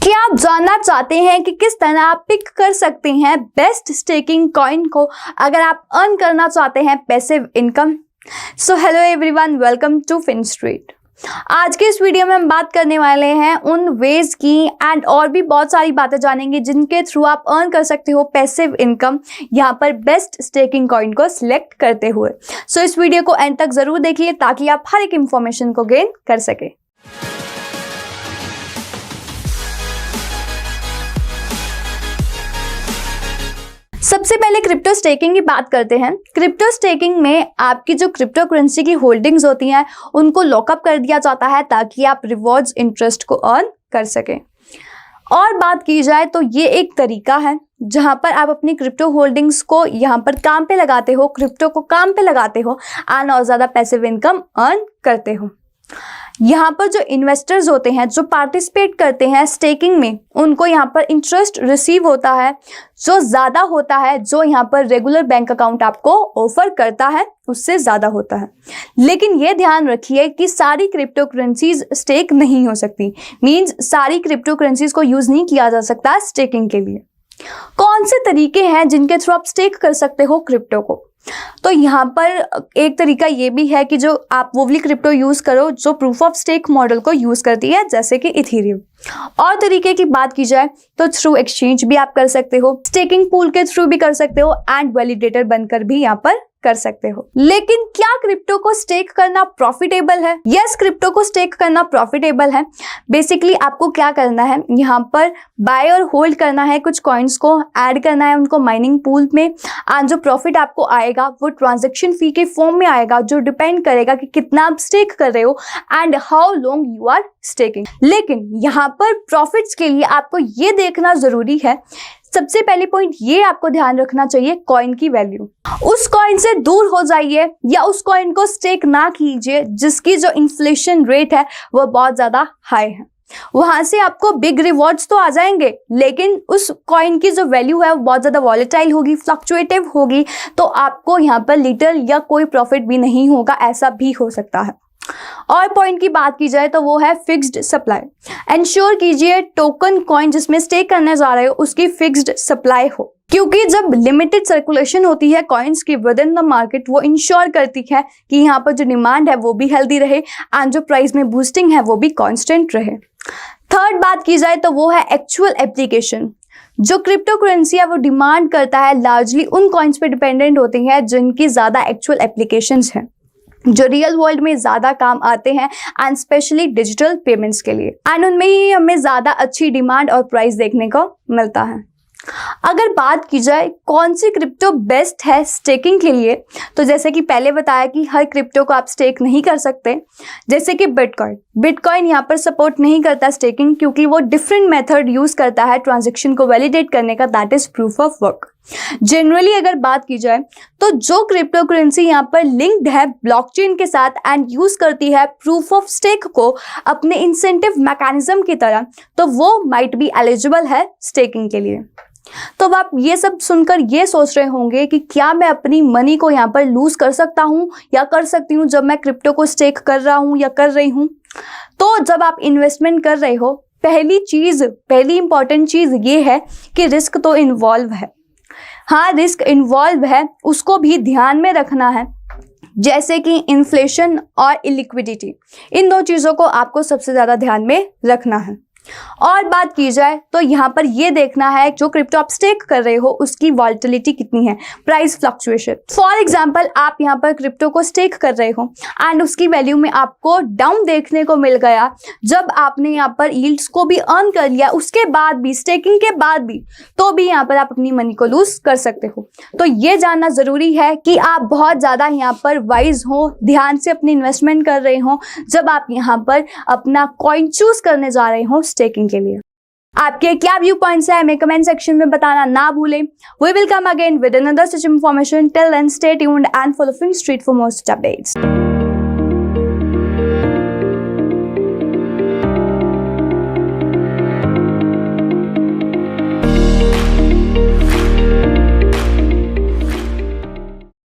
क्या आप जानना चाहते हैं कि किस तरह आप पिक कर सकते हैं बेस्ट स्टेकिंग कॉइन को अगर आप अर्न करना चाहते हैं passive income? So hello everyone, welcome to Finstreet. आज के इस वीडियो में हम बात करने वाले हैं उन वेज की एंड और भी बहुत सारी बातें जानेंगे जिनके थ्रू आप अर्न कर सकते हो पैसिव इनकम यहाँ पर बेस्ट स्टेकिंग कॉइन को सिलेक्ट करते हुए। सो इस वीडियो को एंड तक जरूर देखिए ताकि आप हर एक इंफॉर्मेशन को गेन कर सके। सबसे पहले क्रिप्टो स्टेकिंग की बात करते हैं। क्रिप्टो स्टेकिंग में आपकी जो क्रिप्टो करेंसी की होल्डिंग्स होती हैं उनको लॉकअप कर दिया जाता है ताकि आप रिवॉर्ड्स इंटरेस्ट को अर्न कर सकें। और बात की जाए तो ये एक तरीका है जहां पर आप अपनी क्रिप्टो होल्डिंग्स को यहाँ पर काम पे लगाते हो, क्रिप्टो को काम पे लगाते हो एंड और ज़्यादा पैसिव इनकम अर्न करते हो। यहाँ पर जो इन्वेस्टर्स होते हैं, जो पार्टिसिपेट करते हैं स्टेकिंग में, उनको यहाँ पर इंटरेस्ट रिसीव होता है जो ज़्यादा होता है जो यहाँ पर रेगुलर बैंक अकाउंट आपको ऑफर करता है उससे ज़्यादा होता है। लेकिन ये ध्यान रखिए कि सारी क्रिप्टो करेंसीज स्टेक नहीं हो सकती, मीन्स सारी क्रिप्टो करेंसीज को यूज़ नहीं किया जा सकता स्टेकिंग के लिए। कौन से तरीके हैं जिनके थ्रू आप स्टेक कर सकते हो क्रिप्टो को? तो यहाँ पर एक तरीका ये भी है कि जो आप वो वाली क्रिप्टो यूज़ करो जो प्रूफ ऑफ स्टेक मॉडल को यूज़ करती है, जैसे कि इथेरियम। और तरीके की बात की जाए तो थ्रू एक्सचेंज भी आप कर सकते हो, स्टेकिंग पूल के थ्रू भी कर सकते हो एंड वैलिडेटर बनकर भी यहाँ पर कर सकते हो। लेकिन क्या क्रिप्टो को स्टेक करना प्रॉफिटेबल है? यस, क्रिप्टो को स्टेक करना प्रॉफिटेबल है। बेसिकली आपको क्या करना है, यहाँ पर बाय और होल्ड करना है, कुछ कॉइन्स को ऐड करना है उनको माइनिंग पूल में एंड जो प्रॉफिट आपको आएगा वो ट्रांजैक्शन फी के फॉर्म में आएगा जो डिपेंड करेगा कि कितना आप स्टेक कर रहे हो and how long you are staking. लेकिन यहाँ पर प्रॉफिट्स के लिए आपको ये देखना जरूरी है, सबसे पहले पॉइंट ये आपको ध्यान रखना चाहिए कॉइन की वैल्यू। उस कॉइन से दूर हो जाइए या उस कॉइन को स्टेक ना कीजिए जिसकी जो इन्फ्लेशन रेट है वो बहुत ज्यादा हाई है। वहां से आपको बिग रिवॉर्ड्स तो आ जाएंगे लेकिन उस कॉइन की जो वैल्यू है वो बहुत ज्यादा वॉलेटाइल होगी, फ्लक्चुएटिव होगी, तो आपको यहाँ पर लिटिल या कोई प्रॉफिट भी नहीं होगा, ऐसा भी हो सकता है। और पॉइंट की बात की जाए तो वो है फिक्स्ड सप्लाई। एंश्योर कीजिए टोकन कॉइन जिसमें स्टेक करने जा रहे हो उसकी फिक्स्ड सप्लाई हो, क्योंकि जब लिमिटेड सर्कुलेशन होती है कॉइन्स की विद इन द मार्केट वो इंश्योर करती है कि यहाँ पर जो डिमांड है वो भी हेल्दी रहे एंड जो प्राइस में बूस्टिंग है वो भी कांस्टेंट रहे। थर्ड बात की जाए तो वो है एक्चुअल एप्लीकेशन। जो क्रिप्टो करेंसी है वो डिमांड करता है लार्जली उन कॉइन्स पे डिपेंडेंट होती है जिनकी ज्यादा एक्चुअल एप्लीकेशंस है, जो रियल वर्ल्ड में ज्यादा काम आते हैं एंड स्पेशली डिजिटल पेमेंट्स के लिए, एंड उनमें ही हमें ज्यादा अच्छी डिमांड और प्राइस देखने को मिलता है। अगर बात की जाए कौन सी क्रिप्टो बेस्ट है स्टेकिंग के लिए, तो जैसे कि पहले बताया कि हर क्रिप्टो को आप स्टेक नहीं कर सकते, जैसे कि बिटकॉइन यहाँ पर सपोर्ट नहीं करता स्टेकिंग क्योंकि वो डिफरेंट मेथड यूज करता है ट्रांजैक्शन को वैलिडेट करने का, that is proof of work. Generally अगर बात की जाए तो जो क्रिप्टो करेंसी यहाँ पर लिंक्ड है ब्लॉकचेन के साथ एंड यूज करती है प्रूफ ऑफ स्टेक को अपने इंसेंटिव मैकेनिज्म की तरह, तो वो माइट बी एलिजिबल है स्टेकिंग के लिए। तो अब आप ये सब सुनकर ये सोच रहे होंगे कि क्या मैं अपनी मनी को यहाँ पर लूज कर सकता हूँ या कर सकती हूँ जब मैं क्रिप्टो को स्टेक कर रहा हूँ या कर रही हूँ। तो जब आप इन्वेस्टमेंट कर रहे हो पहली इंपॉर्टेंट चीज ये है कि रिस्क तो इन्वॉल्व है। हाँ, रिस्क इन्वॉल्व है, उसको भी ध्यान में रखना है, जैसे कि इन्फ्लेशन और इलिक्विडिटी, इन दो चीज़ों को आपको सबसे ज़्यादा ध्यान में रखना है। और बात की जाए तो यहाँ पर ये देखना है जो क्रिप्टो आप स्टेक कर रहे हो उसकी वॉलेटिलिटी कितनी है, प्राइस फ्लक्चुएशन। फॉर एग्जांपल आप यहाँ पर क्रिप्टो को स्टेक कर रहे हो एंड उसकी वैल्यू में आपको डाउन देखने को मिल गया जब आपने यहाँ पर यील्ड्स को भी अर्न कर लिया, उसके बाद भी स्टेकिंग के बाद भी, तो भी यहाँ पर आप अपनी मनी को लूज कर सकते हो। तो ये जानना जरूरी है कि आप बहुत ज्यादा यहाँ पर वाइज हो, ध्यान से अपनी इन्वेस्टमेंट कर रहे हो जब आप यहाँ पर अपना कॉइन चूज करने जा रहे हो स्टेकिंग के लिए। आपके क्या व्यू पॉइंट्स है हमें कमेंट सेक्शन में बताना ना भूलें। We will come again with another such information. Till then stay tuned and follow Finstreet for more such updates.